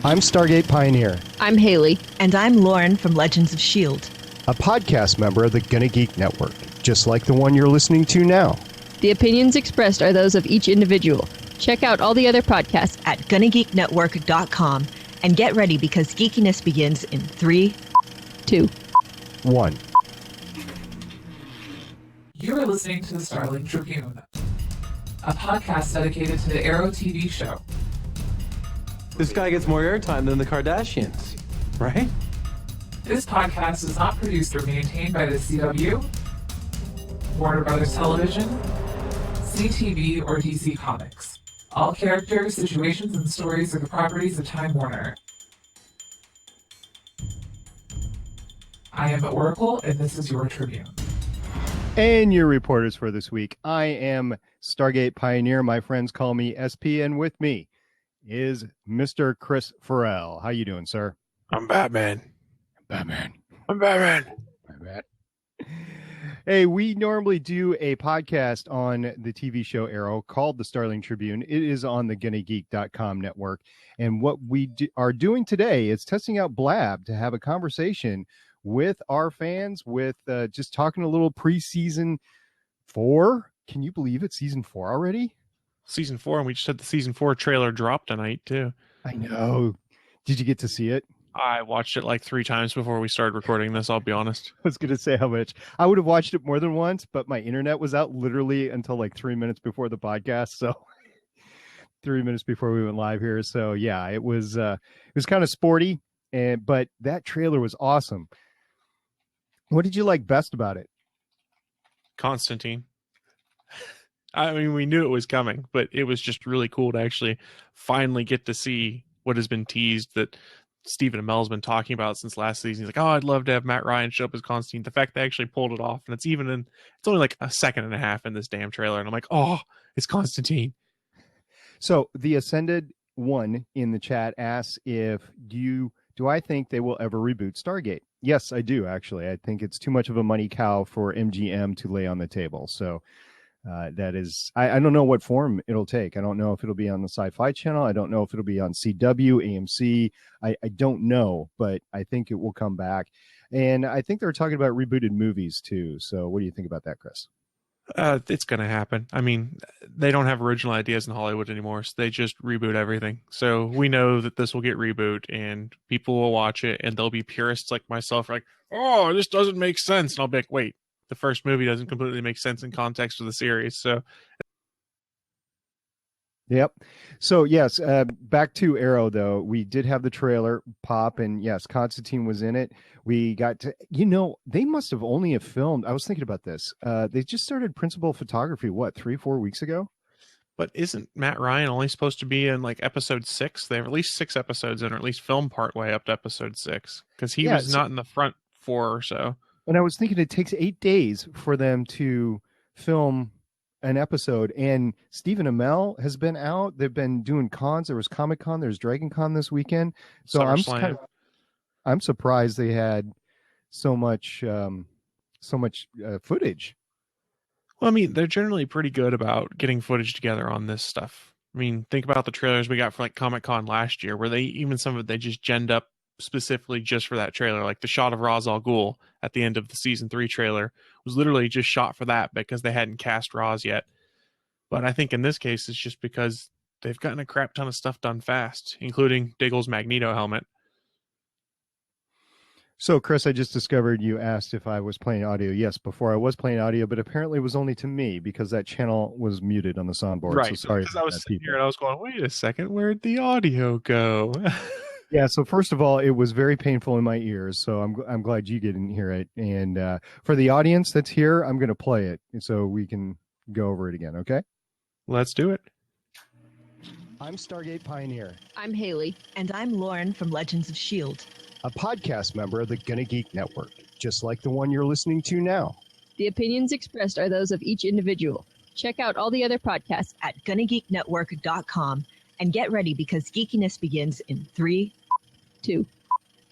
I'm Stargate Pioneer. I'm Haley. And I'm Lauren from Legends of S.H.I.E.L.D., a podcast member of the GonnaGeek network, just like the one you're listening to now. The opinions expressed are those of each individual. Check out all the other podcasts at GonnaGeekNetwork.com and get ready because geekiness begins in 3, 2, 1. You are listening to the Starling Tribune, a podcast dedicated to the Arrow TV show. This guy gets more airtime than the Kardashians, right? This podcast is not produced or maintained by the CW, Warner Brothers Television, CTV, or DC Comics. All characters, situations, and stories are the properties of Time Warner. I am Oracle, and this is your Tribune. And your reporters for this week. I am Stargate Pioneer. My friends call me SP, and with me is Mr. Chris Farrell. How you doing, sir? I'm Batman. I'm Batman. Hey, we normally do a podcast on the TV show Arrow called the Starling Tribune. It is on the GonnaGeek.com network. And what we are doing today is testing out Blab to have a conversation with our fans, with just talking a little preseason 4. Can you believe it's season 4 already? Season 4, and we just had the season 4 trailer drop tonight, too. I know. Did you get to see it? I watched it like 3 times before we started recording this, I'll be honest. I was going to say how much. I would have watched it more than once, but my internet was out literally until like 3 minutes before the podcast. So 3 minutes before we went live here. So yeah, it was kind of sporty, but that trailer was awesome. What did you like best about it? Constantine. I mean, we knew it was coming, but it was just really cool to actually finally get to see what has been teased that Stephen Amell's been talking about since last season. He's like, oh, I'd love to have Matt Ryan show up as Constantine. The fact they actually pulled it off, and it's only like a second and a half in this damn trailer, and I'm like, oh, it's Constantine. So the Ascended one in the chat asks do I think they will ever reboot Stargate? Yes, I do, actually. I think it's too much of a money cow for MGM to lay on the table. So that is, I don't know what form it'll take. I don't know if it'll be on the Sci-Fi Channel. I don't know if it'll be on CW, AMC. I don't know, but I think it will come back. And I think they're talking about rebooted movies too. So what do you think about that, Chris? It's going to happen. I mean, they don't have original ideas in Hollywood anymore, so they just reboot everything. So we know that this will get reboot, and people will watch it, and there'll be purists like myself like, oh, this doesn't make sense. And I'll be like, wait, the first movie doesn't completely make sense in context of the series. So, yep. So yes, back to Arrow though. We did have the trailer pop, and yes, Constantine was in it. We got to, they must have only filmed. I was thinking about this. They just started principal photography. What, 3-4 weeks ago? But isn't Matt Ryan only supposed to be in like episode 6? They have at least 6 episodes in, or at least film part way up to episode 6, because he was not in the front 4 or so. And I was thinking it takes 8 days for them to film an episode, and Stephen Amell has been out. They've been doing cons. There was Comic-Con, there's Dragon Con this weekend. So I'm surprised they had so much footage. Well, I mean, they're generally pretty good about getting footage together on this stuff. I mean, think about the trailers we got for like Comic-Con last year, where some of it they just genned up specifically just for that trailer. Like the shot of Ra's al Ghul at the end of the season 3 trailer was literally just shot for that because they hadn't cast Ra's yet. But I think in this case, it's just because they've gotten a crap ton of stuff done fast, including Diggle's Magneto helmet. So, Chris, I just discovered you asked if I was playing audio. Yes, before I was playing audio, but apparently it was only to me because that channel was muted on the soundboard. Right. So sorry. Because I was sitting here and I was going, wait a second, where'd the audio go? Yeah, so first of all, it was very painful in my ears, so I'm glad you didn't hear it. And for the audience that's here, I'm going to play it so we can go over it again, okay? Let's do it. I'm Stargate Pioneer. I'm Haley. And I'm Lauren from Legends of S.H.I.E.L.D., a podcast member of the GonnaGeek network, just like the one you're listening to now. The opinions expressed are those of each individual. Check out all the other podcasts at GonnaGeekNetwork.com and get ready because geekiness begins in 3, 2,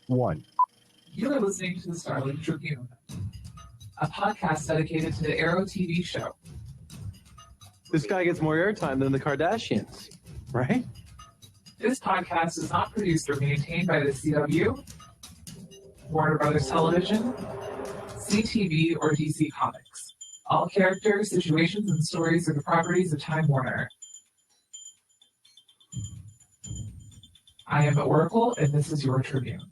1. You are listening to the Starling Tribune, a podcast dedicated to the Arrow TV show. This guy gets more airtime than the Kardashians, right? This podcast is not produced or maintained by the CW, Warner Brothers Television, CTV, or DC Comics. All characters, situations, and stories are the properties of Time Warner. I am Oracle, and this is your Tribune.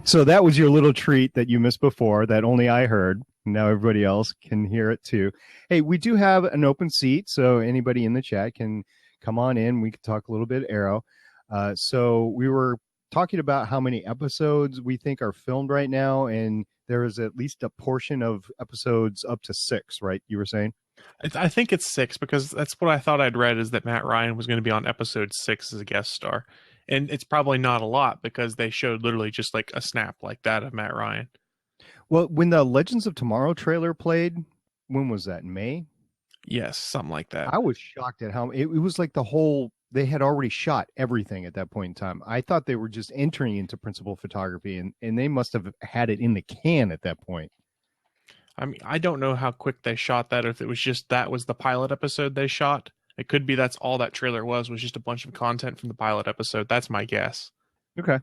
So that was your little treat that you missed before that only I heard. Now everybody else can hear it too. Hey, we do have an open seat, so anybody in the chat can come on in. We can talk a little bit Arrow. So we were talking about how many episodes we think are filmed right now, and there is at least a portion of episodes up to 6, right? You were saying? I think it's 6 because that's what I thought I'd read, is that Matt Ryan was going to be on episode 6 as a guest star. And it's probably not a lot because they showed literally just like a snap like that of Matt Ryan. Well, when the Legends of Tomorrow trailer played, when was that? In May? Yes, something like that. I was shocked at how it was like they had already shot everything at that point in time. I thought they were just entering into principal photography, and they must have had it in the can at that point. I mean, I don't know how quick they shot that, or if it was just that was the pilot episode they shot. It could be that's all that trailer was just a bunch of content from the pilot episode. That's my guess. Okay.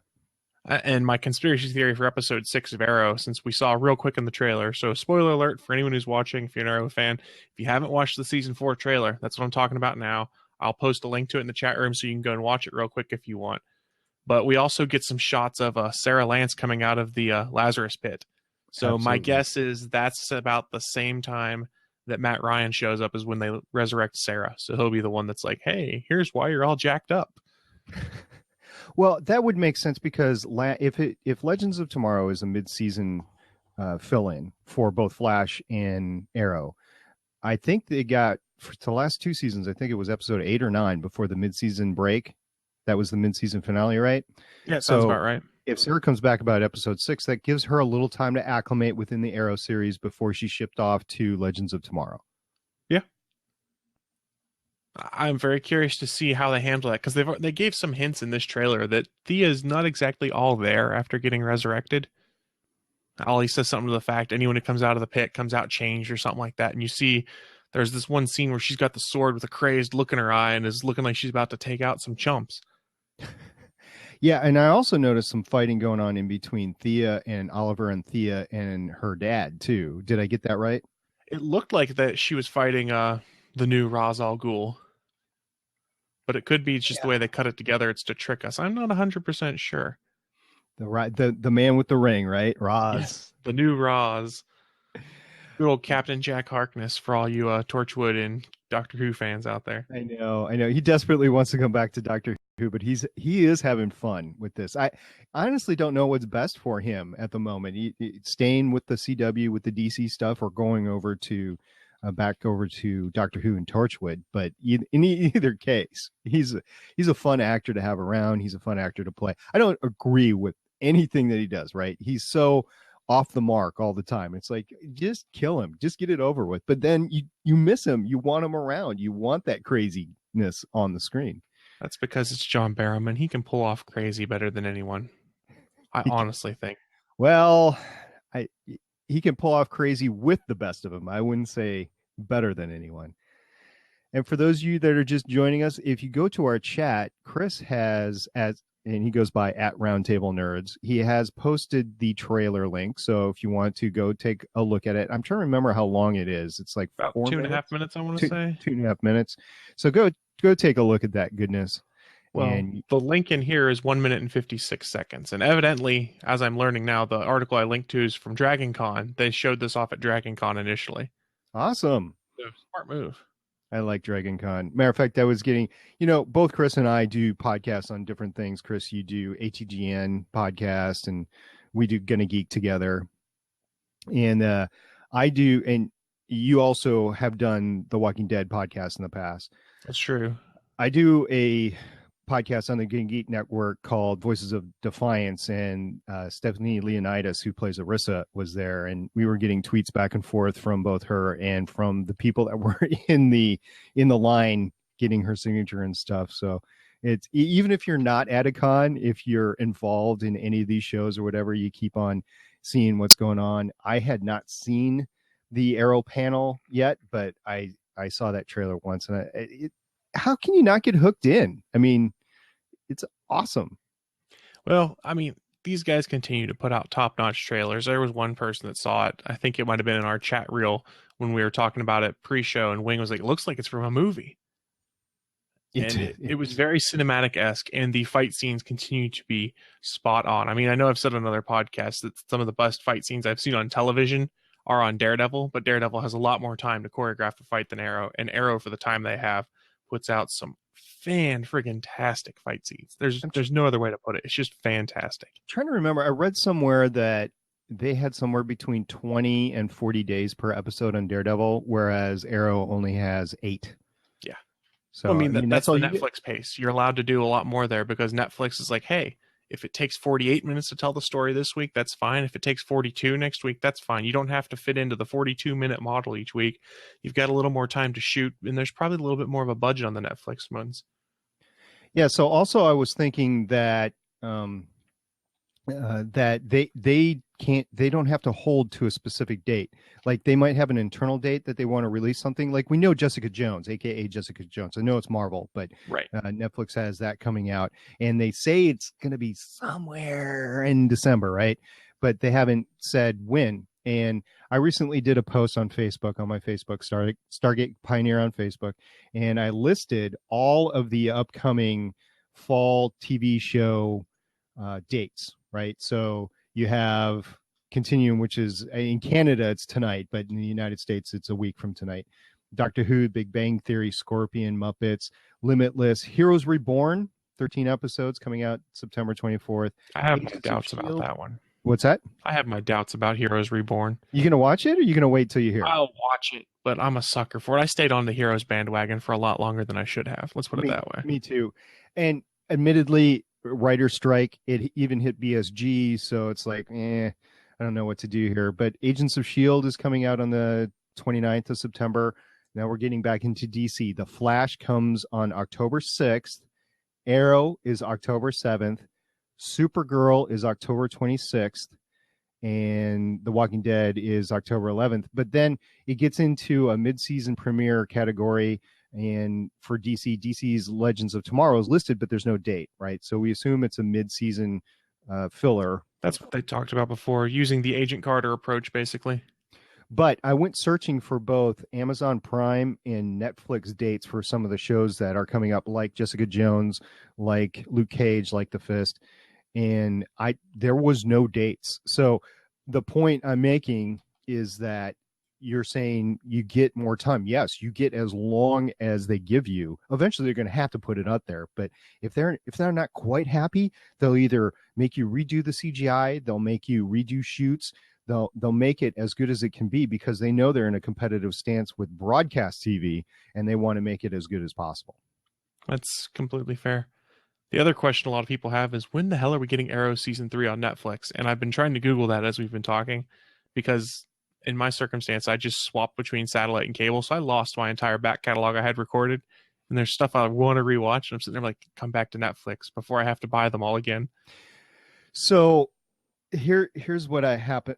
And my conspiracy theory for episode 6 of Arrow, since we saw real quick in the trailer. So spoiler alert for anyone who's watching, if you're an Arrow fan, if you haven't watched the season 4 trailer, that's what I'm talking about now. I'll post a link to it in the chat room so you can go and watch it real quick if you want. But we also get some shots of Sarah Lance coming out of the Lazarus pit. So Absolutely. My guess is that's about the same time that Matt Ryan shows up is when they resurrect Sarah. So he'll be the one that's like, hey, here's why you're all jacked up. Well, that would make sense because if Legends of Tomorrow is a mid-season fill-in for both Flash and Arrow, I think they got, for the last 2 seasons, I think it was episode 8 or 9 before the mid-season break. That was the mid-season finale, right? Yeah, sounds about right. If Sarah comes back about episode 6, that gives her a little time to acclimate within the Arrow series before she's shipped off to Legends of Tomorrow. Yeah. I'm very curious to see how they handle that, because they gave some hints in this trailer that Thea is not exactly all there after getting resurrected. Ollie says something to the fact anyone who comes out of the pit comes out changed or something like that. And you see there's this one scene where she's got the sword with a crazed look in her eye and is looking like she's about to take out some chumps. Yeah, and I also noticed some fighting going on in between Thea and Oliver and Thea and her dad, too. Did I get that right? It looked like that she was fighting the new Ra's al Ghul. But it could be just the way they cut it together. It's to trick us. I'm not 100% sure. The man with the ring, right? Ra's. Yes, the new Ra's. Good old Captain Jack Harkness for all you Torchwood and Doctor Who fans out there. I know. He desperately wants to come back to Doctor Who, but he is having fun with this. I honestly don't know what's best for him at the moment. Staying with the CW with the DC stuff, or going over to back over to Doctor Who and Torchwood. But in either case, he's a fun actor to have around. He's a fun actor to play. I don't agree with anything that he does, right? He's so off the mark all the time. It's like, just kill him, just get it over with. But then you miss him. You want him around. You want that craziness on the screen. That's because it's John Barrowman. He can pull off crazy better than anyone. I honestly think. Well, he can pull off crazy with the best of them. I wouldn't say better than anyone. And for those of you that are just joining us, if you go to our chat, Chris has, and he goes by @Roundtable Nerds, he has posted the trailer link. So if you want to go take a look at it, I'm trying to remember how long it is. It's like about 2.5 minutes, I want to say. 2.5 minutes. So go take a look at that goodness. Well, and the link in here is 1 minute and 56 seconds. And evidently, as I'm learning now, the article I linked to is from Dragon Con. They showed this off at Dragon Con initially. Awesome. So, smart move. I like Dragon Con. Matter of fact, I was getting, both Chris and I do podcasts on different things. Chris, you do ATGN podcast, and we do GonnaGeek together. And I do, and you also have done the Walking Dead podcast in the past. That's true. I do a podcast on the GonnaGeek Network called Voices of Defiance, and Stephanie Leonidas, who plays Arissa, was there, and we were getting tweets back and forth from both her and from the people that were in the line getting her signature and stuff. So it's, even if you're not at a con, if you're involved in any of these shows or whatever, you keep on seeing what's going on. I had not seen the Arrow panel yet, but I saw that trailer once, and how can you not get hooked in? I mean, it's awesome. Well, I mean, these guys continue to put out top-notch trailers. There was one person that saw it. I think it might have been in our chat reel when we were talking about it pre-show, and Wing was like, "It looks like it's from a movie." And it was very cinematic-esque, and the fight scenes continue to be spot on. I mean, I know I've said on other podcasts that some of the best fight scenes I've seen on television are on Daredevil, but Daredevil has a lot more time to choreograph a fight than Arrow, and Arrow, for the time they have, puts out some fan-friggin-tastic fight scenes. There's no other way to put it. It's just fantastic. I'm trying to remember, I read somewhere that they had somewhere between 20 and 40 days per episode on Daredevil, whereas Arrow only has 8. Yeah. So I mean, that's all the you get. Netflix pace. You're allowed to do a lot more there because Netflix is like, hey, if it takes 48 minutes to tell the story this week, that's fine. If it takes 42 next week, that's fine. You don't have to fit into the 42-minute model each week. You've got a little more time to shoot, and there's probably a little bit more of a budget on the Netflix ones. Yeah. So also, I was thinking that that they don't have to hold to a specific date. Like they might have an internal date that they want to release something. Like we know Jessica Jones, aka Jessica Jones. I know it's Marvel, but Right. Netflix has that coming out, and they say it's going to be somewhere in December, right? But they said when. And I recently did a post on Facebook, on my Facebook, Stargate Pioneer on Facebook, and I listed all of the upcoming fall TV show dates, right? So you have Continuum, which is in Canada, it's tonight, but in the United States, it's a week from tonight. Doctor Who, Big Bang Theory, Scorpion, Muppets, Limitless, Heroes Reborn, 13 episodes coming out September 24th. I have my Agents of doubts about S.H.I.E.L.D.. that one. What's that? I have my doubts about Heroes Reborn. You going to watch it, or you going to wait till you hear it? I'll watch it, but I'm a sucker for it. I stayed on the Heroes bandwagon for a lot longer than I should have. Let's put it that way. Me too. And admittedly, writer strike, it even hit BSG, so it's like, I don't know what to do here. But Agents of S.H.I.E.L.D. is coming out on the 29th of September. Now we're getting back into DC. The Flash comes on October 6th. Arrow is October 7th. Supergirl is October 26th. And The Walking Dead is October 11th. But then it gets into a mid-season premiere category. And for DC's Legends of Tomorrow is listed, but there's no date, right? So we assume it's a mid-season filler. That's what they talked about before, using the Agent Carter approach, basically. But I went searching for both Amazon Prime and Netflix dates for some of the shows that are coming up, like Jessica Jones, like Luke Cage, like The Fist. And there was no dates. So the point I'm making is that you're saying you get more time. Yes, you get as long as they give you. Eventually they're going to have to put it out there. But if they're not quite happy, they'll either make you redo the CGI, they'll make you redo shoots, they'll make it as good as it can be, because they know they're in a competitive stance with broadcast TV and they want to make it as good as possible. That's completely fair. The other question a lot of people have is, when the hell are we getting Arrow Season 3 on Netflix? And I've been trying to Google that as we've been talking, because in my circumstance, I just swapped between satellite and cable, so I lost my entire back catalog I had recorded. And there's stuff I want to rewatch, and I'm sitting there like, come back to Netflix before I have to buy them all again. So here's what happened.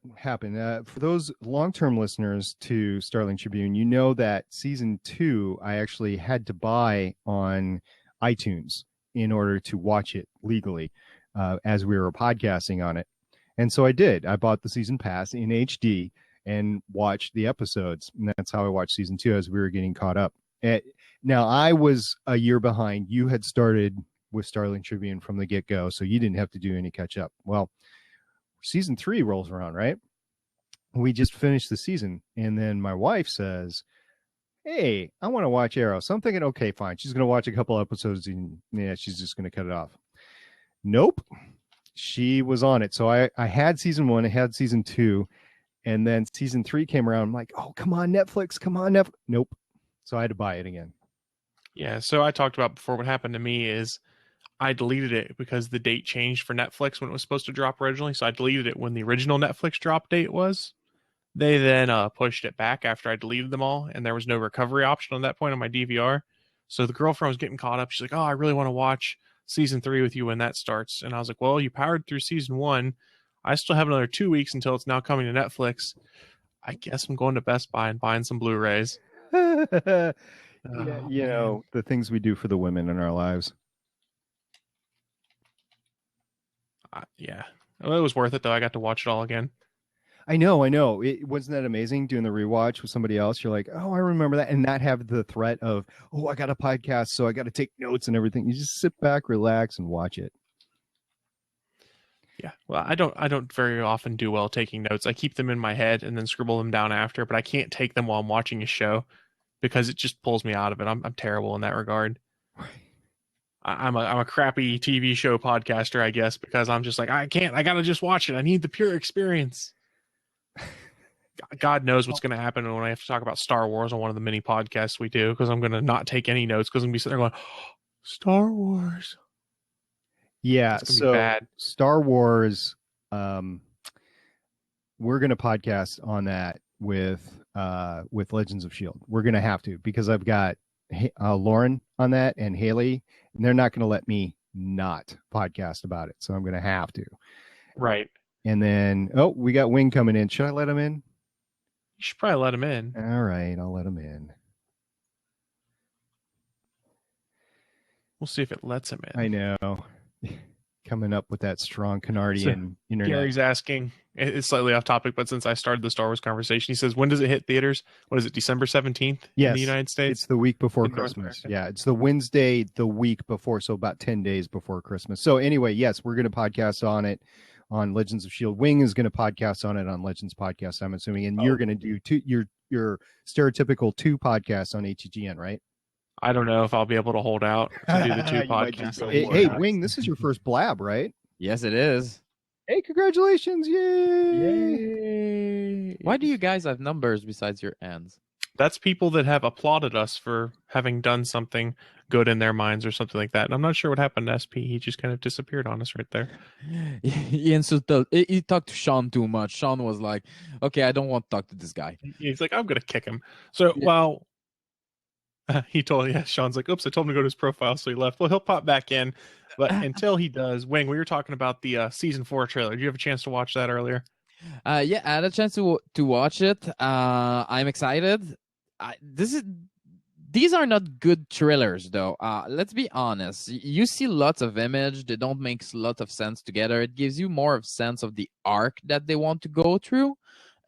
For those long-term listeners to Starling Tribune, you know that Season 2 I actually had to buy on iTunes in order to watch it legally as we were podcasting on it. And so I did. I bought the season pass in HD and watched the episodes. And that's how I watched Season 2 as we were getting caught up. Now, I was a year behind. You had started with Starling Tribune from the get-go, so you didn't have to do any catch-up. Well, Season 3 rolls around, right? We just finished the season. And then my wife says, hey, I want to watch Arrow. So I'm thinking, okay, fine. She's going to watch a couple episodes and she's just going to cut it off. Nope. She was on it. So I had Season 1, I had Season 2, and then Season 3 came around. I'm like, oh, come on, Netflix. Come on, Netflix. Nope. So I had to buy it again. Yeah, so I talked about before, what happened to me is I deleted it because the date changed for Netflix when it was supposed to drop originally. So I deleted it when the original Netflix drop date was. They then pushed it back after I deleted them all, and there was no recovery option on that point on my DVR. So the girlfriend was getting caught up. She's like, oh, I really want to watch Season 3 with you when that starts. And I was like, well, you powered through Season 1. I still have another 2 weeks until it's now coming to Netflix. I guess I'm going to Best Buy and buying some Blu-rays. Yeah, you know, the things we do for the women in our lives. Yeah. Well, it was worth it, though. I got to watch it all again. I know. It wasn't that amazing doing the rewatch with somebody else. You're like, oh, I remember that, and not have the threat of, oh, I got a podcast, so I got to take notes and everything. You just sit back, relax, and watch it. Yeah. Well, I don't very often do well taking notes. I keep them in my head and then scribble them down after, but I can't take them while I'm watching a show because it just pulls me out of it. I'm terrible in that regard. I'm a crappy TV show podcaster, I guess, because I'm just like, I gotta just watch it. I need the pure experience. God knows what's going to happen when I have to talk about Star Wars on one of the mini podcasts we do, because I'm going to not take any notes because I'm going to be sitting there going, Star Wars. Yeah, so bad. Star Wars, we're going to podcast on that with Legends of S.H.I.E.L.D. We're going to have to, because I've got Lauren on that and Haley, and they're not going to let me not podcast about it, so I'm going to have to. Right. And then, we got Wing coming in. Should I let him in? You should probably let him in. All right, I'll let him in. We'll see if it lets him in. I know. Coming up with that strong Canardian internet. Gary's asking, it's slightly off topic, but since I started the Star Wars conversation, he says, when does it hit theaters? What is it, December 17th yes, in the United States? It's the week before in North Christmas. America. Yeah, it's the Wednesday, the week before, so about 10 days before Christmas. So anyway, yes, we're going to podcast on it on Legends of S.H.I.E.L.D. Wing is going to podcast on it on Legends Podcast, I'm assuming. And you're going to do your stereotypical 2 podcasts on HGN, right? I don't know if I'll be able to hold out to do the 2 podcasts. Hey, Wing, this is your first Blab, right? Yes, it is. Hey, congratulations. Yay! Yay! Why do you guys have numbers besides your ends? That's people that have applauded us for having done something good in their minds or something like that. And I'm not sure what happened to SP. He just kind of disappeared on us right there. He talked to Sean too much. Sean was like, okay, I don't want to talk to this guy. He's like, I'm going to kick him. So, well, Sean's like, oops, I told him to go to his profile, so he left. Well, he'll pop back in. But until he does, Wing, we were talking about the season 4 trailer. Did you have a chance to watch that earlier? Yeah, I had a chance to watch it. I'm excited. These are not good trailers, though. Let's be honest. You see lots of image. They don't make a lot of sense together. It gives you more of sense of the arc that they want to go through.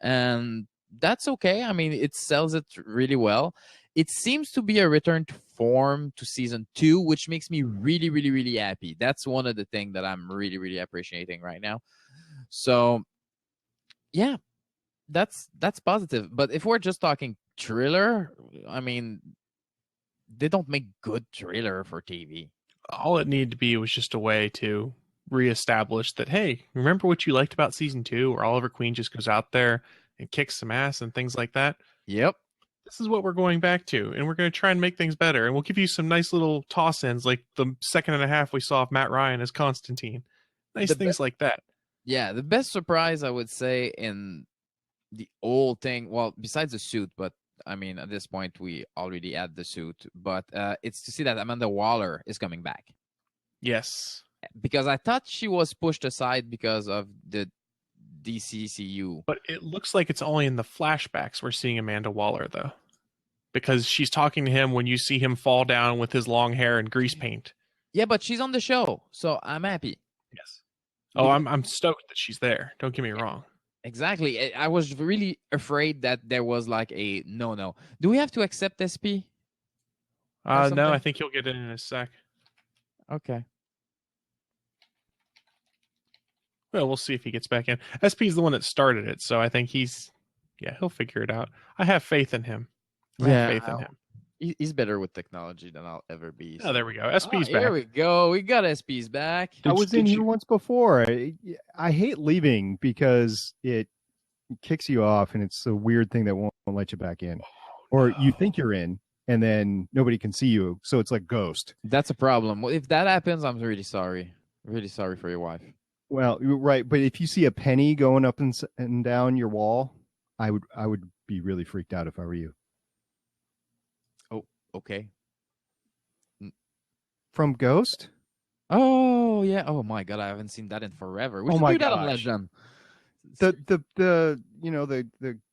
And that's okay. I mean, it sells it really well. It seems to be a return to form to season 2, which makes me really, really, really happy. That's one of the things that I'm really, really appreciating right now. So, yeah, that's positive. But if we're just talking trailer, I mean, they don't make good trailer for TV. All it needed to be was just a way to reestablish that, hey, remember what you liked about season 2, where Oliver Queen just goes out there and kicks some ass and things like that? Yep. This is what we're going back to, and we're going to try and make things better. And we'll give you some nice little toss-ins, like the second and a half we saw of Matt Ryan as Constantine. Nice things like that. Yeah, the best surprise, I would say, in the old thing, well, besides the suit, but I mean, at this point, we already had the suit, but it's to see that Amanda Waller is coming back. Yes. Because I thought she was pushed aside because of the DCCU. But it looks like it's only in the flashbacks we're seeing Amanda Waller, though. Because she's talking to him when you see him fall down with his long hair and grease paint. Yeah, but she's on the show, so I'm happy. Yes. Oh, I'm stoked that she's there. Don't get me wrong. Exactly. I was really afraid that there was like a no. Do we have to accept SP? No, I think he'll get in a sec. Okay. Well, we'll see if he gets back in. SP's the one that started it, so I think he'll figure it out. I have faith in him. I have faith in him. He's better with technology than I'll ever be. So. Oh, there we go. SP's back. Here we go. We got SP's back. I was in here once before. I hate leaving because it kicks you off, and it's a weird thing that won't let you back in. Or you think you're in, and then nobody can see you, so it's like Ghost. That's a problem. If that happens, I'm really sorry. Really sorry for your wife. Well, right, but if you see a penny going up and down your wall, I would be really freaked out if I were you. Oh, okay. From Ghost? Oh yeah. Oh my god, I haven't seen that in forever. We should do that on Legend. The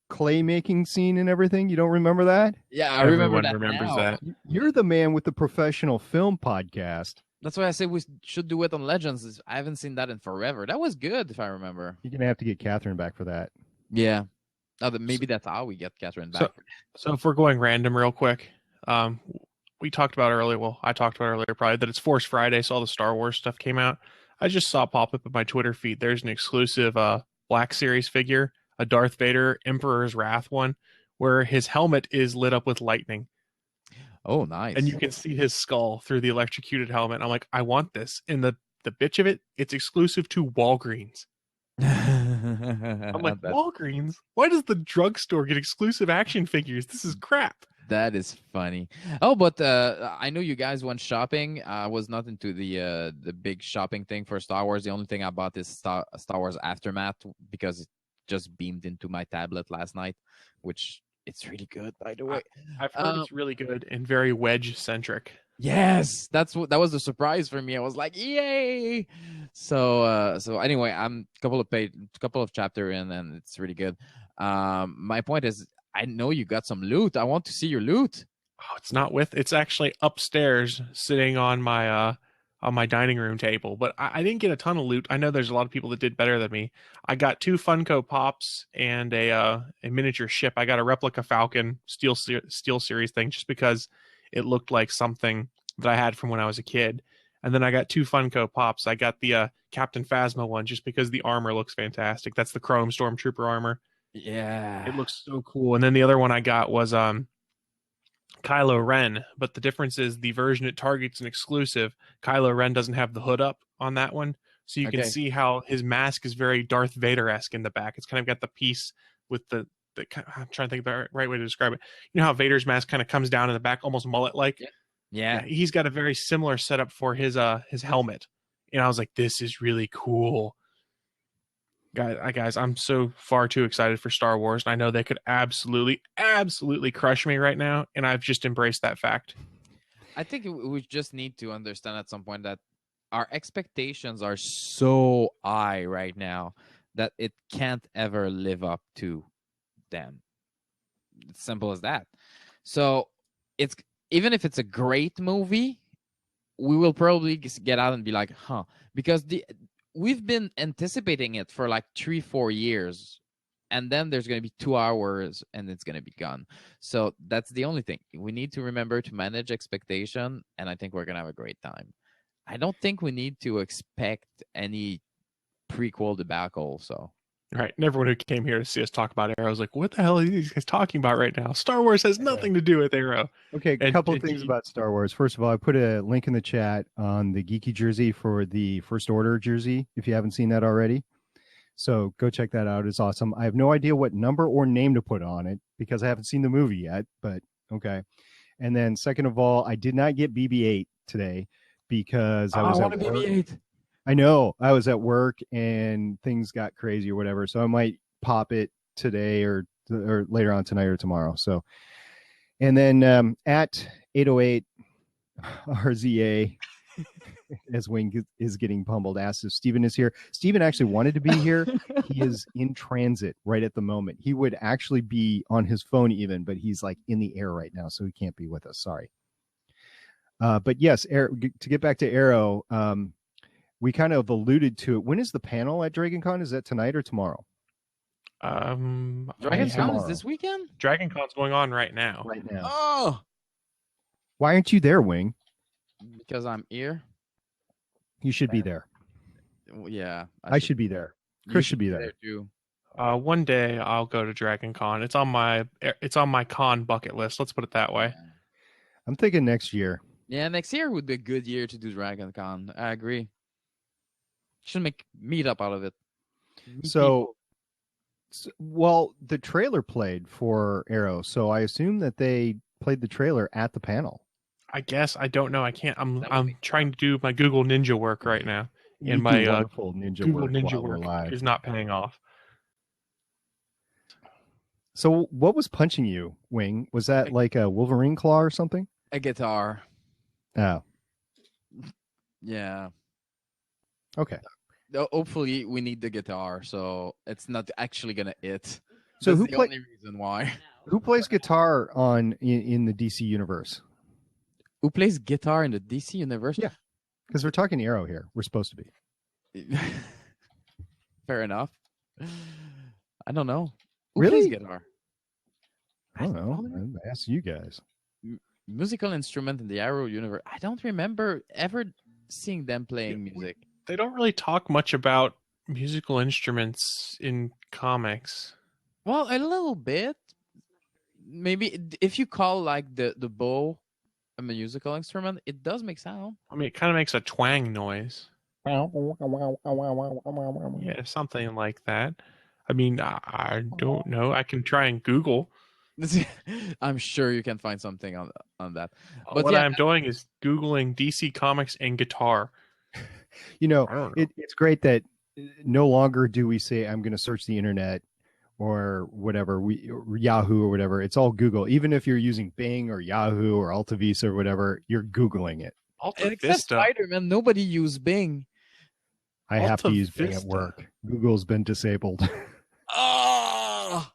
clay making scene and everything. You don't remember that? Yeah, I remember that. Remembers that. You're the man with the professional film podcast. That's why I say we should do it on Legends. I haven't seen that in forever. That was good, if I remember. You're gonna have to get Catherine back for that. Yeah. Oh, maybe that's how we get Catherine back. So if we're going random real quick, we talked about earlier. Well, I talked about earlier probably that it's Force Friday, so all the Star Wars stuff came out. I just saw pop up in my Twitter feed. There's an exclusive Black Series figure, a Darth Vader Emperor's Wrath one, where his helmet is lit up with lightning. Oh, nice. And you can see his skull through the electrocuted helmet. I'm like, I want this. And the bitch of it, it's exclusive to Walgreens. I'm like, Walgreens? Why does the drugstore get exclusive action figures? This is crap. That is funny. Oh, but I know you guys went shopping. I was not into the big shopping thing for Star Wars. The only thing I bought is Star Wars Aftermath because it just beamed into my tablet last night, which it's really good, by the way. I've heard it's really good and very wedge centric. Yes, that was a surprise for me. I was like, yay! So anyway, I'm a couple of chapter in, and it's really good. My point is, I know you got some loot. I want to see your loot. Oh, it's actually upstairs, sitting on my dining room table. But I didn't get a ton of loot. I know there's a lot of people that did better than me. I got 2 Funko Pops and a miniature ship. I got a replica Falcon Steel Series thing just because it looked like something that I had from when I was a kid. And then I got 2 Funko Pops. I got the Captain Phasma one just because the armor looks fantastic. That's the Chrome Stormtrooper armor. Yeah. It looks so cool. And then the other one I got was Kylo Ren. But the difference is the version it targets an exclusive. Kylo Ren doesn't have the hood up on that one. So you can see how his mask is very Darth Vader-esque in the back. It's kind of got the piece with the I'm trying to think of the right way to describe it. You know how Vader's mask kind of comes down in the back, almost mullet-like? Yeah. He's got a very similar setup for his helmet. And I was like, this is really cool. Guys, I'm so far too excited for Star Wars. And I know they could absolutely crush me right now. And I've just embraced that fact. I think we just need to understand at some point that our expectations are so high right now that it can't ever live up to them. It's simple as that. So it's even if it's a great movie, we will probably get out and be like, huh, because we've been anticipating it for like 3-4 years, and then there's going to be 2 hours and it's going to be gone. So that's the only thing. We need to remember to manage expectation, and I think we're going to have a great time. I don't think we need to expect any prequel debacle. So right. And everyone who came here to see us talk about Arrow was like, what the hell are these guys talking about right now? Star Wars has nothing to do with Arrow. Okay, a couple of things about Star Wars. First of all, I put a link in the chat on the Geeky jersey for the First Order jersey, if you haven't seen that already. So go check that out. It's awesome. I have no idea what number or name to put on it because I haven't seen the movie yet, but okay. And then second of all, I did not get BB-8 today because I was at work. BB-8. I know I was at work and things got crazy or whatever. So I might pop it today or later on tonight or tomorrow. So, and then at 808 RZA, as Wing is getting pummeled, asks if Steven is here. Steven actually wanted to be here. He is in transit right at the moment. He would actually be on his phone even, but he's like in the air right now. So he can't be with us. Sorry. But yes, to get back to Arrow, we kind of alluded to it. When is the panel at DragonCon? Is that tonight or tomorrow? DragonCon is this weekend? DragonCon's going on right now. Right now. Oh, why aren't you there, Wing? because I'm here. You should be there. Yeah, I should be there. Chris should be there too. One day I'll go to DragonCon. It's on my con bucket list. Let's put it that way. I'm thinking next year. Yeah, next year would be a good year to do DragonCon. I agree. Should make meetup out of it. Well, the trailer played for Arrow, so I assume that they played the trailer at the panel. I guess I don't know. I can't. I'm trying to do my Google Ninja work right now, and my wonderful Google Ninja work is not paying off. So, what was punching you, Wing? Was that like a Wolverine claw or something? A guitar. Oh, yeah. Okay. Hopefully, we need the guitar, so it's not actually gonna hit. So That's the only reason why. Who plays guitar in the DC universe? Who plays guitar in the DC universe? Yeah. Because we're talking Arrow here. We're supposed to be. Fair enough. I don't know. Who Really? plays guitar? I don't know. I asked you guys. Musical instrument in the Arrow universe. I don't remember ever seeing them playing music. They don't really talk much about musical instruments in comics. Well, a little bit. Maybe if you call like the bow a musical instrument, it does make sound. I mean, it kind of makes a twang noise. Yeah, something like that. I mean, I don't know. I can try and Google. I'm sure you can find something on that. But what yeah, I'm doing is Googling DC Comics and guitar. You know, it's great that no longer do we say, I'm going to search the internet or whatever, or Yahoo or whatever. It's all Google. Even if you're using Bing or Yahoo or AltaVista or whatever, you're Googling it. except Spider-Man, nobody used Bing. I have to use Bing at work. Google's been disabled. Oh!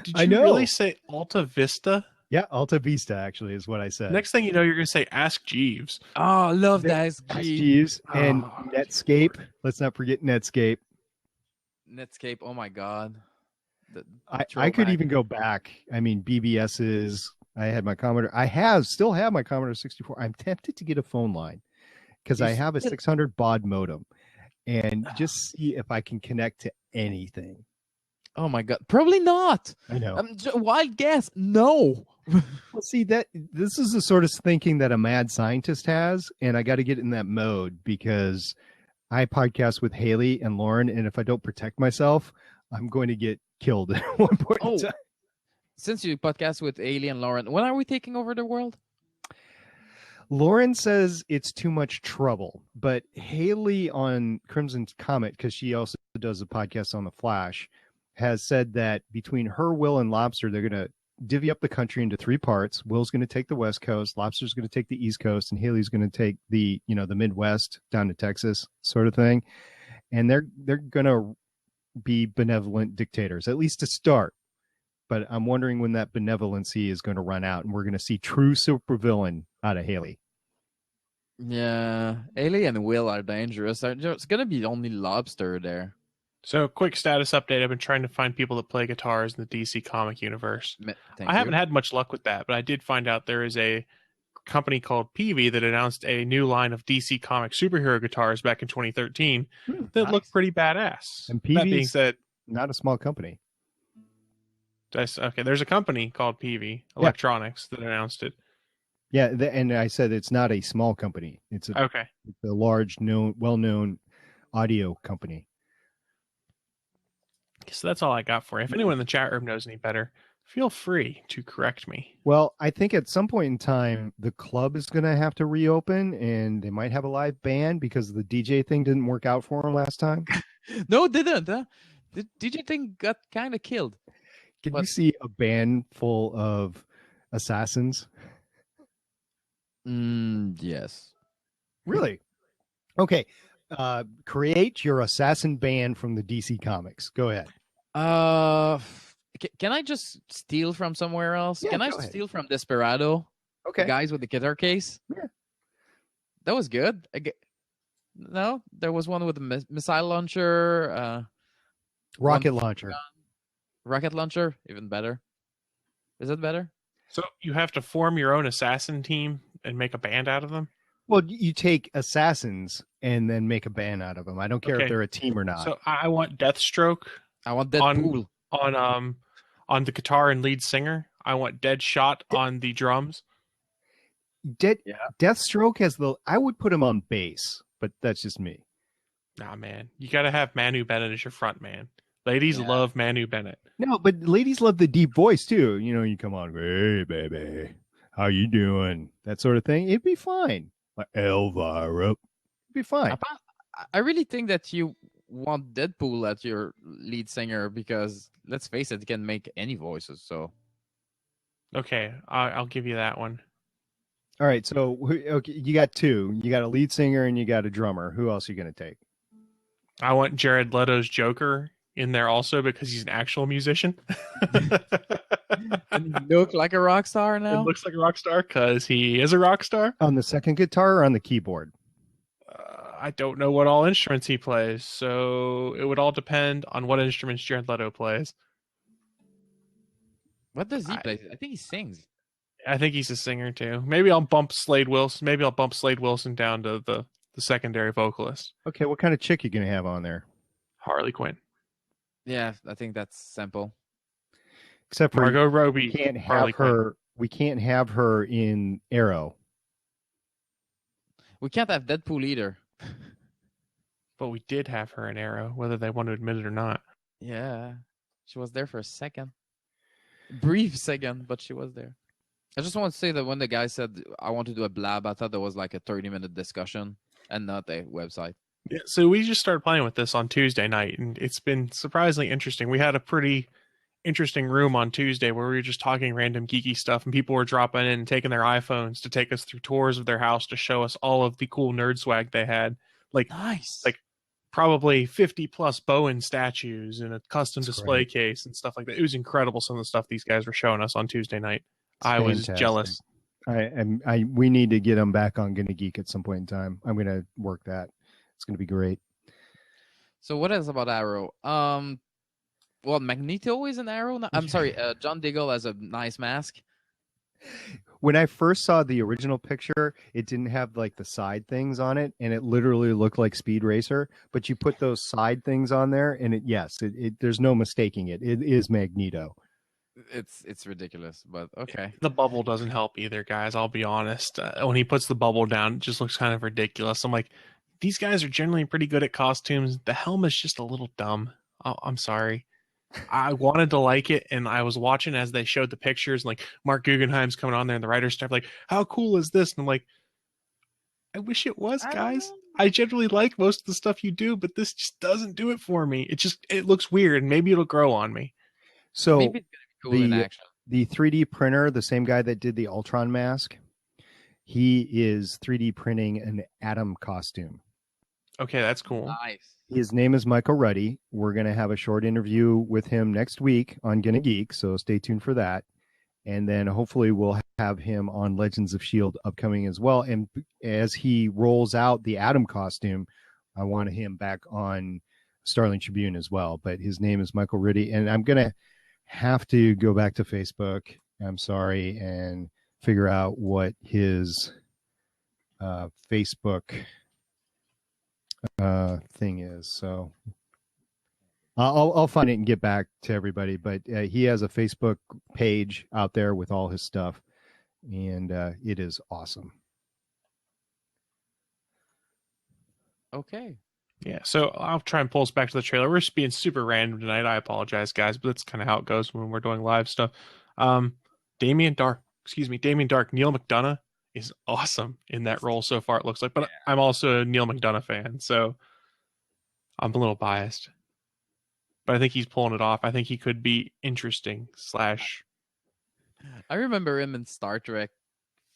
Did you really say Alta Vista? Yeah, Alta Vista actually is what I said. Next thing you know, you're going to say Ask Jeeves. Oh, love that. Ask Jeeves and Netscape. Let's not forget Netscape. Netscape, oh my God. I could even go back. I mean, BBS's. I had my Commodore. Still have my Commodore 64. I'm tempted to get a phone line because I have a 600 baud modem and just see if I can connect to anything. Oh my God. Probably not. I know. Wild guess. No. Well, see, this is the sort of thinking that a mad scientist has, and I got to get in that mode because I podcast with Haley and Lauren, and if I don't protect myself, I'm going to get killed at one point in time. Since you podcast with Haley and Lauren, when are we taking over the world? Lauren says it's too much trouble, but Haley on Crimson Comet, because she also does a podcast on The Flash, has said that between her, Will, and Lobster, they're going to divvy up the country into 3 parts. Will's going to take the West Coast, Lobster's going to take the East Coast, and Haley's going to take the Midwest down to Texas sort of thing. And they're going to be benevolent dictators, at least to start. But I'm wondering when that benevolency is going to run out and we're going to see true supervillain out of Haley. Yeah, Haley and Will are dangerous. There's going to be only Lobster there. So, quick status update. I've been trying to find people that play guitars in the DC comic universe. I haven't had much luck with that, but I did find out there is a company called Peavey that announced a new line of DC comic superhero guitars back in 2013 that look pretty badass. And Peavey's that being said, not a small company. Okay, there's a company called Peavey Electronics that announced it. Yeah, and I said it's not a small company. It's a large, well-known audio company. So that's all I got for you. If anyone in the chat room knows any better, feel free to correct me. Well, I think at some point in time, the club is going to have to reopen, and they might have a live band because the DJ thing didn't work out for them last time. No, it didn't. The DJ thing got kind of killed. Can you see a band full of assassins? Yes. Really? Okay. Create your assassin band from the DC Comics. Go ahead. Can I just steal from somewhere else? Yeah, Can I steal from Desperado? Okay. The guys with the guitar case? Yeah. That was good. No, there was one with a missile launcher. Rocket launcher. Rocket launcher, even better. Is it better? So you have to form your own assassin team and make a band out of them? Well, you take assassins and then make a band out of them. I don't care if they're a team or not. So I want Deathstroke. I want Deadpool on the guitar and lead singer. I want Deadshot on the drums. Deathstroke has I would put him on bass, but that's just me. Nah, man. You got to have Manu Bennett as your front man. Ladies love Manu Bennett. No, but ladies love the deep voice too. You know, you come on, hey baby, how you doing? That sort of thing. It'd be fine. Like Elvira, it'd be fine. I really think that you want Deadpool as your lead singer because let's face it, he can make any voices. So, okay, I'll give you that one. All right, so you got 2. You got a lead singer and you got a drummer. Who else are you going to take? I want Jared Leto's Joker in there also because he's an actual musician. And he looks like a rock star now? It looks like a rock star because he is a rock star. On the second guitar or on the keyboard? I don't know what all instruments he plays, so it would all depend on what instruments Jared Leto plays. What does he play? I think he sings. I think he's a singer too. Maybe I'll bump Slade Wilson. Maybe I'll bump Slade Wilson down to the secondary vocalist. Okay, what kind of chick you gonna have on there? Harley Quinn. Yeah, I think that's simple. Except for Margot Robbie. we can't have Harley her. Quinn. We can't have her in Arrow. We can't have Deadpool either. But we did have her in Arrow, whether they want to admit it or not. Yeah, she was there for a second. Brief second, but she was there. I just want to say that when the guy said, I want to do a Blab, I thought there was like a 30-minute discussion and not a website. Yeah, so we just started playing with this on Tuesday night, and it's been surprisingly interesting. We had a pretty interesting room on Tuesday where we were just talking random geeky stuff, and people were dropping in and taking their iPhones to take us through tours of their house to show us all of the cool nerd swag they had. Nice. Like probably 50 plus Bowen statues and a custom That's display great. case and stuff like that. It was incredible, some of the stuff these guys were showing us on Tuesday night. It's I was fantastic. jealous. We need to get them back on GonnaGeek at some point in time. I'm gonna work that. It's gonna be great. So what else about Arrow? Well, Magneto is an Arrow. I'm sorry, John Diggle has a nice mask. When I first saw the original picture, it didn't have like the side things on it, and it literally looked like Speed Racer. But you put those side things on there, and there's no mistaking it. It is Magneto. It's ridiculous, but okay. The bubble doesn't help either, guys. I'll be honest. When he puts the bubble down, it just looks kind of ridiculous. I'm like, these guys are generally pretty good at costumes. The helmet's just a little dumb. I'm sorry. I wanted to like it, and I was watching as they showed the pictures, and like Mark Guggenheim's coming on there, and the writer's stuff like, how cool is this? And I'm like, I wish it was, guys. I generally like most of the stuff you do, but this just doesn't do it for me. It looks weird, and maybe it'll grow on me. So Maybe it's gonna be cool in action. the 3D printer, the same guy that did the Ultron mask, he is 3D printing an Atom costume. Okay, that's cool. Nice. His name is Michael Ruddy. We're going to have a short interview with him next week on GonnaGeek, so stay tuned for that. And then hopefully we'll have him on Legends of S.H.I.E.L.D. upcoming as well. And as he rolls out the Atom costume, I want him back on Starling Tribune as well. But his name is Michael Ruddy. And I'm going to have to go back to Facebook, I'm sorry, and figure out what his Facebook thing is. So I'll find it and get back to everybody. But he has a Facebook page out there with all his stuff, and it is awesome. Okay. Yeah, so I'll try and pull us back to the trailer. We're just being super random tonight. I apologize, guys, but that's kind of how it goes when we're doing live stuff. Damien Dark, Neil McDonough is awesome in that role so far, it looks like. But I'm also a Neil McDonough fan, so I'm a little biased. But I think he's pulling it off. I think he could be interesting / I remember him in Star Trek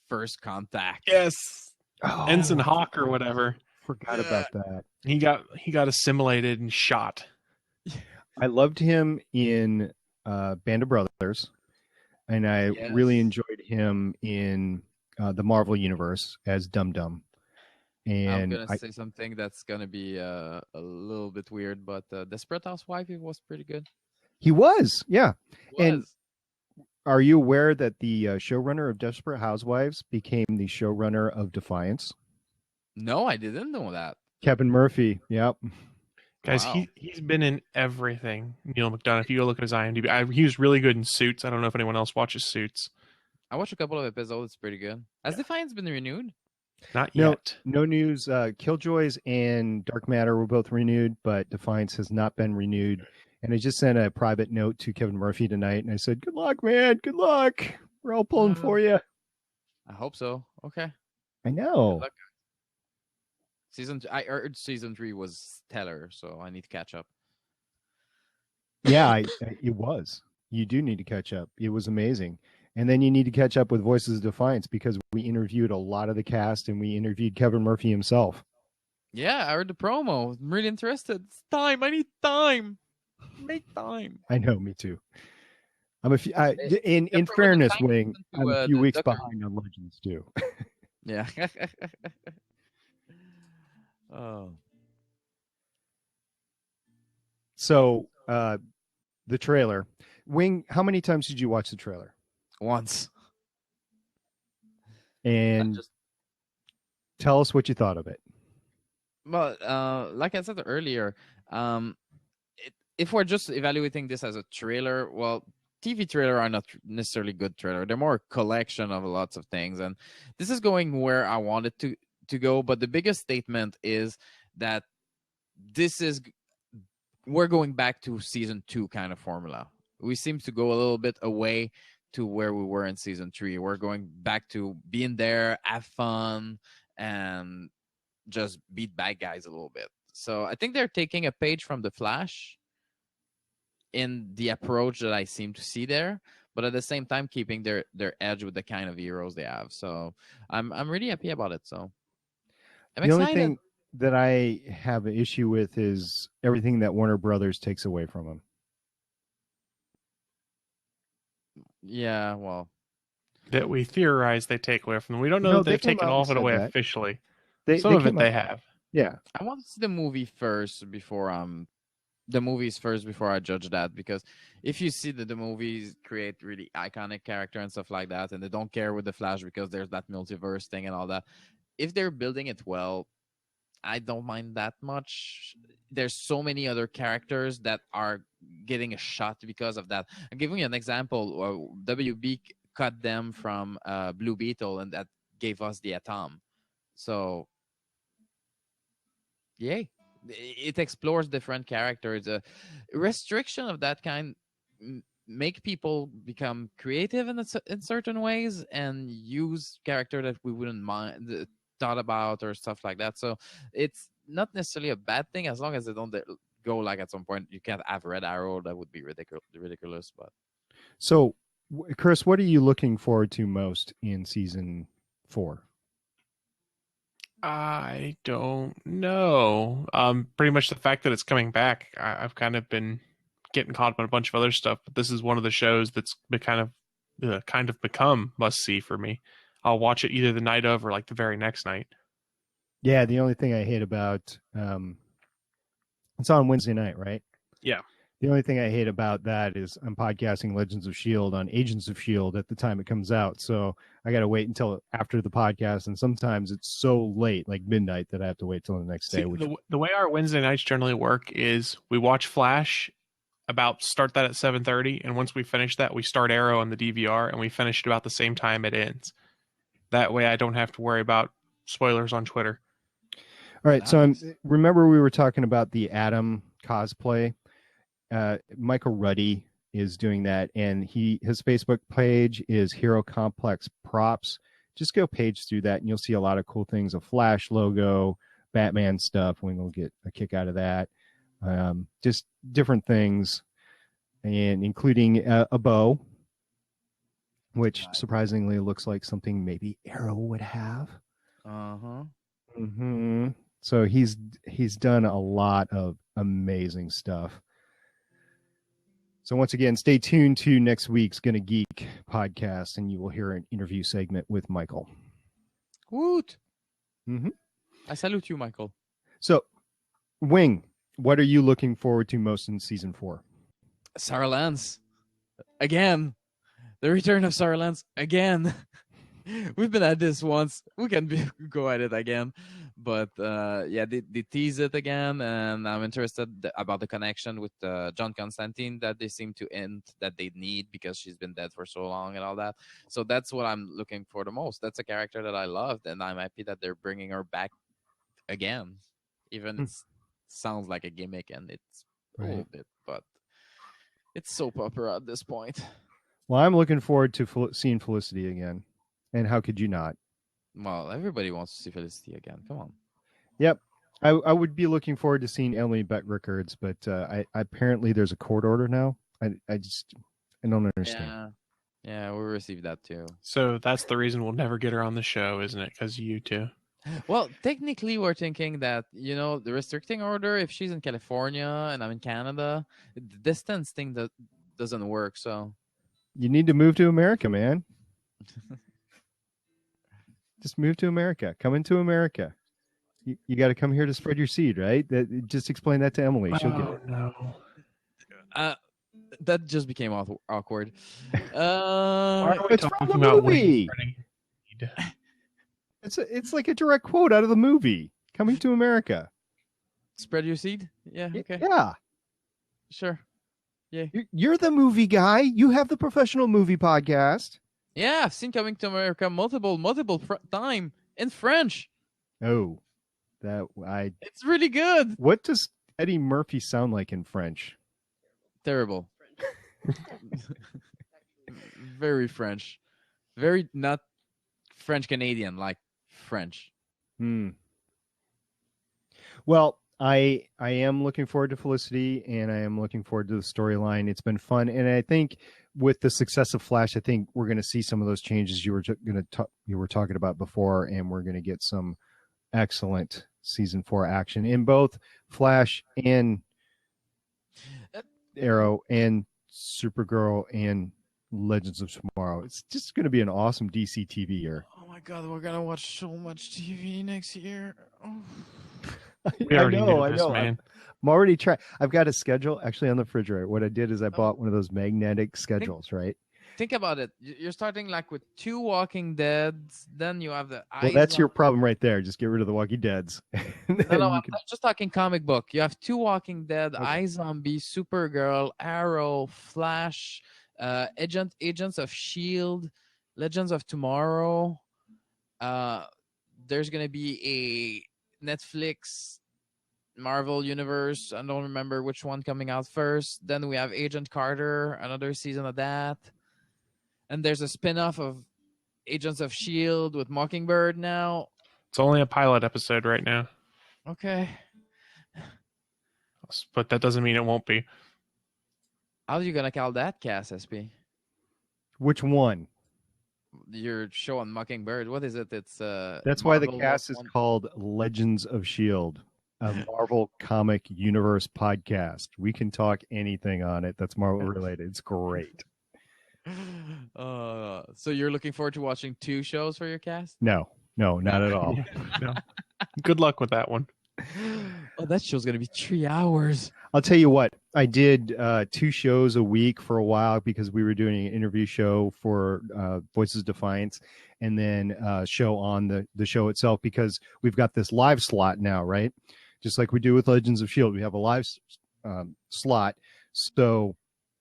First Contact. Yes, Oh, Ensign Hawk or whatever. Forgot about that. He got assimilated and shot. I loved him in Band of Brothers, and I really enjoyed him in the Marvel Universe as Dum Dum. And I'm gonna say something that's gonna be a little bit weird, but Desperate Housewife, it was pretty good. He was, yeah. And Was. are you aware that the showrunner of Desperate Housewives became the showrunner of Defiance? No, I didn't know that. Kevin Murphy, yep. Guys, Wow. he's been in everything. Neil McDonough. If you go look at his IMDb, he was really good in Suits. I don't know if anyone else watches Suits. I watched a couple of episodes. It's pretty good. Has Defiance been renewed? Not No, yet. no news. Killjoys and Dark Matter were both renewed, but Defiance has not been renewed. And I just sent a private note to Kevin Murphy tonight, and I said, "Good luck, man. Good luck. We're all pulling for you." I hope so. Okay. I know. Good luck. I heard season 3 was stellar, so I need to catch up. Yeah, it was. You do need to catch up. It was amazing. And then you need to catch up with Voices of Defiance because we interviewed a lot of the cast and we interviewed Kevin Murphy himself. Yeah, I heard the promo. I'm really interested. It's time. I need time. Make time. I know, me too. I'm in for like fairness, time Wing, to, I'm a few the weeks Ducker. behind on Legends too. Yeah. Oh, So, the trailer. Wing, how many times did you watch the trailer? once. And just- tell us what you thought of it. Well, like I said earlier, if we're just evaluating this as a trailer, well, TV trailer are not necessarily good trailer. They're more a collection of lots of things, and this is going where I wanted to go. But the biggest statement is that we're going back to season 2 kind of formula. We seem to go a little bit away to where we were in season 3. We're going back to being there, have fun, and just beat bad guys a little bit. So I think they're taking a page from The Flash in the approach that I seem to see there, but at the same time keeping their edge with the kind of heroes they have. So I'm really happy about it. So I'm The excited. only thing that I have an issue with is everything that Warner Brothers takes away from them. Yeah, well, That we theorize they take away from them. We don't know No, that they they've came taken out all and of it said away that. officially. They Some of it came they out- have. Yeah. I want to see the movies first before I judge that, because if you see that the movies create really iconic character and stuff like that, and they don't care with the Flash because there's that multiverse thing and all that, if they're building it well, I don't mind that much. There's so many other characters that are getting a shot because of that. I'm giving you an example. WB cut them from Blue Beetle, and that gave us the Atom. So, yay. It explores different characters. A restriction of that kind make people become creative in certain ways and use character that we wouldn't mind thought about or stuff like that. So it's not necessarily a bad thing as long as they don't go like at some point you can't have Red Arrow. That would be ridiculous. But So, Chris, what are you looking forward to most in season 4? I don't know. Pretty much the fact that it's coming back. I've kind of been getting caught up on a bunch of other stuff, but this is one of the shows that's been kind of become must see for me. I'll watch it either the night of or like the very next night. Yeah, the only thing I hate about it's on Wednesday night, right? Yeah. The only thing I hate about that is I'm podcasting Legends of S.H.I.E.L.D. on Agents of S.H.I.E.L.D. at the time it comes out. So I got to wait until after the podcast. And sometimes it's so late, like midnight, that I have to wait till the next day. See, the way our Wednesday nights generally work is we watch Flash, start that at 7:30, and once we finish that, we start Arrow on the DVR, and we finish it about the same time it ends. That way I don't have to worry about spoilers on Twitter. All right. So remember we were talking about the Atom cosplay. Michael Ruddy is doing that, and his Facebook page is Hero Complex Props. Just go page through that, and you'll see a lot of cool things: a Flash logo, Batman stuff. We'll get a kick out of that. Just different things, and including a bow, which surprisingly looks like something maybe Arrow would have. Mm-hmm. So he's done a lot of amazing stuff. So once again, stay tuned to next week's GonnaGeek podcast, and you will hear an interview segment with Michael. Woot! Mm-hmm. I salute you, Michael. So, Wing, what are you looking forward to most in season 4? Sarah Lance. Again. The return of Sarah Lance. Again. We've been at this once. We can go at it again. But yeah, they tease it again, and I'm interested about the connection with John Constantine that they seem to end that they need because she's been dead for so long and all that. So that's what I'm looking for the most. That's a character that I loved, and I'm happy that they're bringing her back again. Even it sounds like a gimmick, and it's a little bit, but it's soap opera at this point. Well, I'm looking forward to seeing Felicity again. And how could you not? Well, everybody wants to see Felicity again. Come on. Yep. I would be looking forward to seeing Emily Beck Rickards, but apparently there's a court order now. I don't understand. Yeah, we received that too. So that's the reason we'll never get her on the show, isn't it? Because of you two. Well, technically, we're thinking that, the restricting order, if she's in California and I'm in Canada, the distance thing that doesn't work. So you need to move to America, man. Just move to America. Come into America. You got to come here to spread your seed, right? Just explain that to Emily. She'll get it. No. That just became awkward. Why are we It's from talking the about movie. spreading seed? It's like a direct quote out of the movie Coming to America. Spread your seed. Yeah. Okay. Yeah. Sure. Yeah. You're the movie guy. You have the professional movie podcast. Yeah. I've seen Coming to America multiple time in French. Oh, It's really good. What does Eddie Murphy sound like in French? Terrible. Very French. Very not French Canadian, like French. Well, I am looking forward to Felicity, and I am looking forward to the storyline. It's been fun, and I think with the success of Flash, I think we're going to see some of those changes you were talking about before, and we're going to get some excellent season 4 action in both Flash and Arrow and Supergirl and Legends of Tomorrow. It's just going to be an awesome DC TV year. Oh my God, we're gonna watch so much TV next year. Oh. We already knew this, man. I'm already trying. I've got a schedule actually on the refrigerator. What I did is I bought one of those magnetic schedules, right? Think about it. You're starting like with 2 Walking Deads, then you have the. Well, that's your problem right there. Just get rid of the Walking Deads. No, I'm just talking comic book. You have 2 Walking Dead, iZombie, Supergirl, Arrow, Flash, Agents of Shield, Legends of Tomorrow. There's gonna be a Netflix Marvel Universe. I don't remember which one coming out first. Then we have Agent Carter, another season of that. And there's a spin-off of Agents of S.H.I.E.L.D. with Mockingbird now. It's only a pilot episode right now. Okay. But that doesn't mean it won't be. How are you going to call that, Cass, SP? Which one? Your show on Mockingbird. What is it? It's That's why the cast is called Legends of S.H.I.E.L.D., a Marvel Comic Universe podcast. We can talk anything on it that's Marvel related. It's great. So you're looking forward to watching 2 shows for your cast? No, not at all. No. Good luck with that one. Oh, that show's gonna be 3 hours. I'll tell you what, I did 2 shows a week for a while because we were doing an interview show for Voices of Defiance, and then a show on the show itself, because we've got this live slot now, right? Just like we do with Legends of S.H.I.E.L.D. We have a live slot, so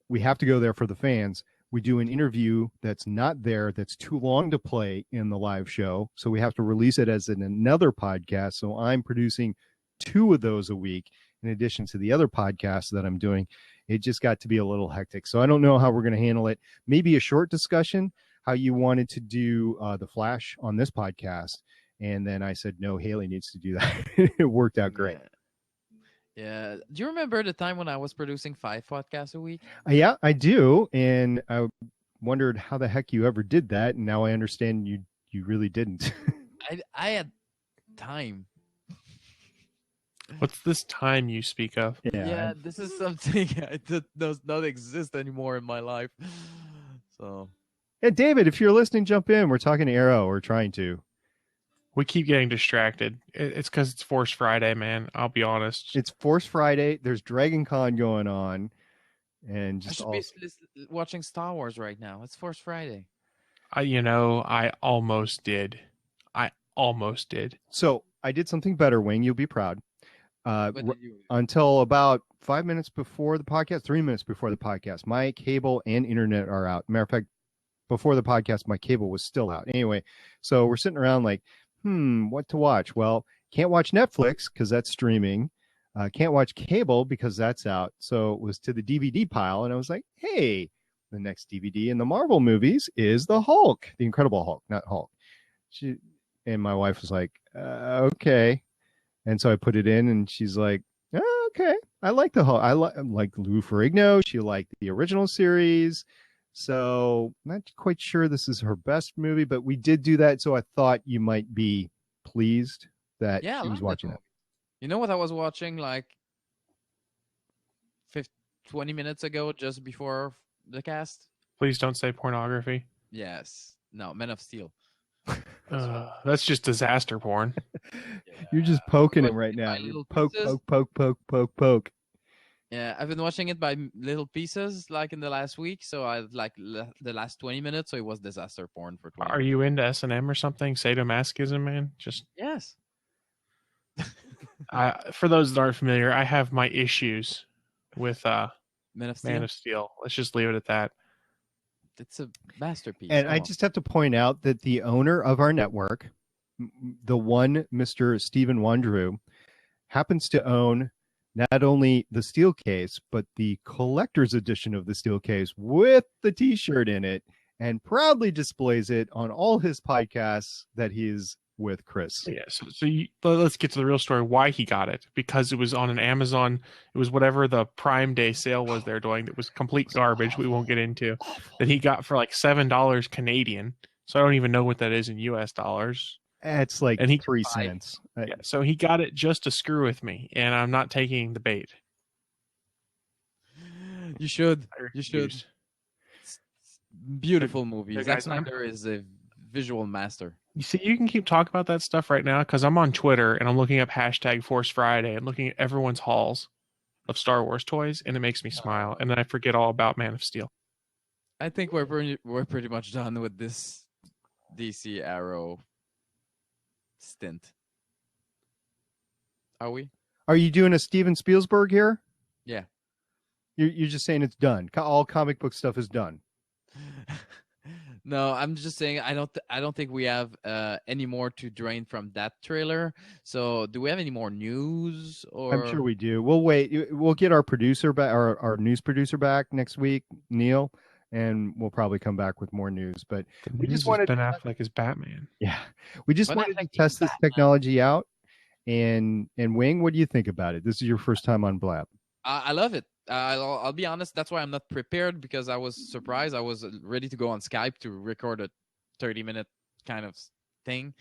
we have to go there for the fans. We do an interview that's not there, that's too long to play in the live show, so we have to release it as another podcast. So I'm producing 2 of those a week in addition to the other podcasts that I'm doing. It just got to be a little hectic. So I don't know how we're going to handle it. Maybe a short discussion, how you wanted to do the Flash on this podcast. And then I said, no, Haley needs to do that. It worked out great. Yeah. Do you remember the time when I was producing 5 podcasts a week? Yeah, I do. And I wondered how the heck you ever did that. And now I understand you really didn't. I had time. What's this time you speak of? Yeah, this is something that does not exist anymore in my life. So. Hey, David, if you're listening, jump in. We're talking to Arrow. We're trying to. We keep getting distracted. It's because it's Force Friday, man. I'll be honest. It's Force Friday. There's Dragon Con going on. And just I should be watching Star Wars right now. It's Force Friday. I almost did. So I did something better, Wayne. You'll be proud. Until about 5 minutes before the podcast, 3 minutes before the podcast, my cable and internet are out. Matter of fact, before the podcast, my cable was still out. Anyway, so we're sitting around like, what to watch? Well, can't watch Netflix because that's streaming. Can't watch cable because that's out. So it was to the DVD pile, and I was like, hey, the next DVD in the Marvel movies is the Hulk, the Incredible Hulk, not Hulk. And my wife was like, okay. And so I put it in, and she's like, oh, okay. I like the Hulk. I like Lou Ferrigno. She liked the original series. So not quite sure this is her best movie, but we did do that. So I thought you might be pleased that she was watching that. You know what I was watching like 20 minutes ago, just before the cast? Please don't say pornography. Yes. No, Men of Steel. That's just disaster porn. You're just poking him Watching right it now. by You're little poke, pieces. poke, poke, poke, poke, poke. Yeah, I've been watching it by little pieces, like in the last week. So I like the last 20 minutes. So it was disaster porn for 20 Are minutes. you into S&M or something? Sadomasochism, man? Just Yes. for those that aren't familiar, I have my issues with Man of Steel. Man of Steel. Let's just leave it at that. It's a masterpiece. And I Come on. just have to point out that the owner of our network, the one Mr. Stephen Wandrew, happens to own not only the steel case, but the collector's edition of the steel case with the T-shirt in it, and proudly displays it on all his podcasts that he's with Chris. Yeah, let's get to the real story. Why he got it? Because it was on an Amazon. It was whatever the Prime Day sale was they're doing. That was complete garbage. We won't get into. That he got for like $7 Canadian. So I don't even know what that is in US dollars. It's like And he 3 cents. Yeah, so he got it just to screw with me, and I'm not taking the bait. You should. You should. Refuse. Beautiful movie. Yeah, Zack guys, I'm- Snyder is a visual master. You see, you can keep talking about that stuff right now because I'm on Twitter and I'm looking up hashtag Force Friday and looking at everyone's hauls of Star Wars toys, and it makes me smile. And then I forget all about Man of Steel. I think we're pretty much done with this DC Arrow stint. Are we? Are you doing a Steven Spielberg here? Yeah. You're just saying it's done. All comic book stuff is done. No, I'm just saying I don't think we have any more to drain from that trailer. So, do we have any more news? Or I'm sure we do. We'll wait. We'll get our producer back, our news producer back next week, Neil, and we'll probably come back with more news. But we just wanted Ben Affleck as Batman. Yeah, we just Ben wanted to Affleck is test this Batman. technology out. And Wing, what do you think about it? This is your first time on Blab. I love it. I'll be honest. That's why I'm not prepared, because I was surprised. I was ready to go on Skype to record a 30-minute kind of thing.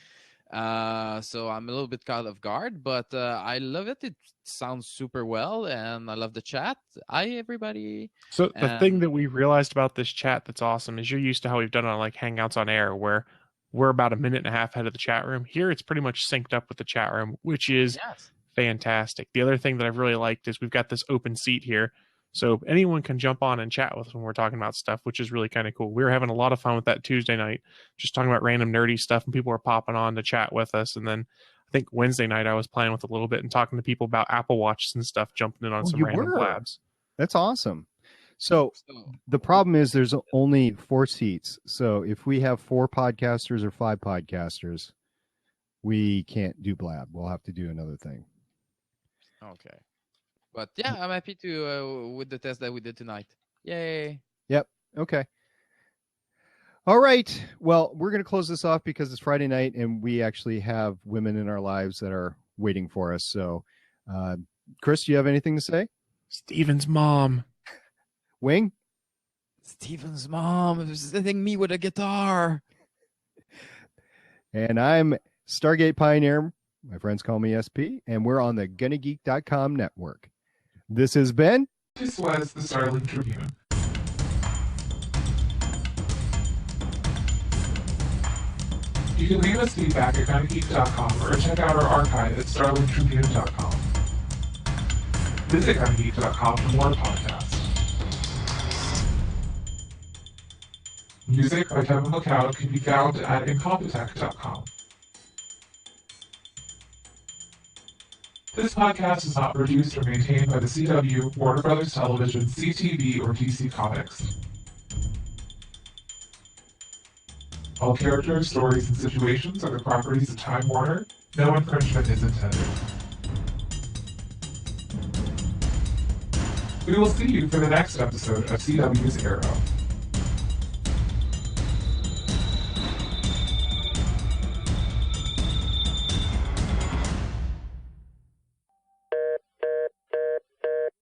So I'm a little bit caught off guard, but I love it. It sounds super well, and I love the chat. Hi, everybody. So the thing that we realized about this chat that's awesome is you're used to how we've done on like Hangouts on Air, where we're about a minute and a half ahead of the chat room. Here, it's pretty much synced up with the chat room, which is fantastic. The other thing that I've really liked is we've got this open seat here, so anyone can jump on and chat with us when we're talking about stuff, which is really kind of cool. We were having a lot of fun with that Tuesday night, just talking about random nerdy stuff, and people were popping on to chat with us. And then I think Wednesday night I was playing with a little bit and talking to people about Apple Watches and stuff, jumping in on some random labs. That's awesome. So the problem is there's only 4 seats. So if we have 4 podcasters or 5 podcasters, we can't do Blab. We'll have to do another thing. Okay. But yeah, I'm happy to with the test that we did tonight. Yay. Yep. Okay. All right. Well, we're going to close this off because it's Friday night and we actually have women in our lives that are waiting for us. So, Chris, do you have anything to say? Steven's mom. Wing? Steven's mom is hitting me with a guitar. And I'm Stargate Pioneer. My friends call me SP, and we're on the GonnaGeek.com network. This has been... This was the Starling Tribune. You can leave us feedback at GonnaGeek.com or check out our archive at StarlingTribune.com. Visit GonnaGeek.com for more podcasts. Music by Kevin MacLeod can be found at Incompetech.com. This podcast is not produced or maintained by the CW, Warner Brothers Television, CTV, or DC Comics. All characters, stories, and situations are the properties of Time Warner. No infringement is intended. We will see you for the next episode of CW's Arrow.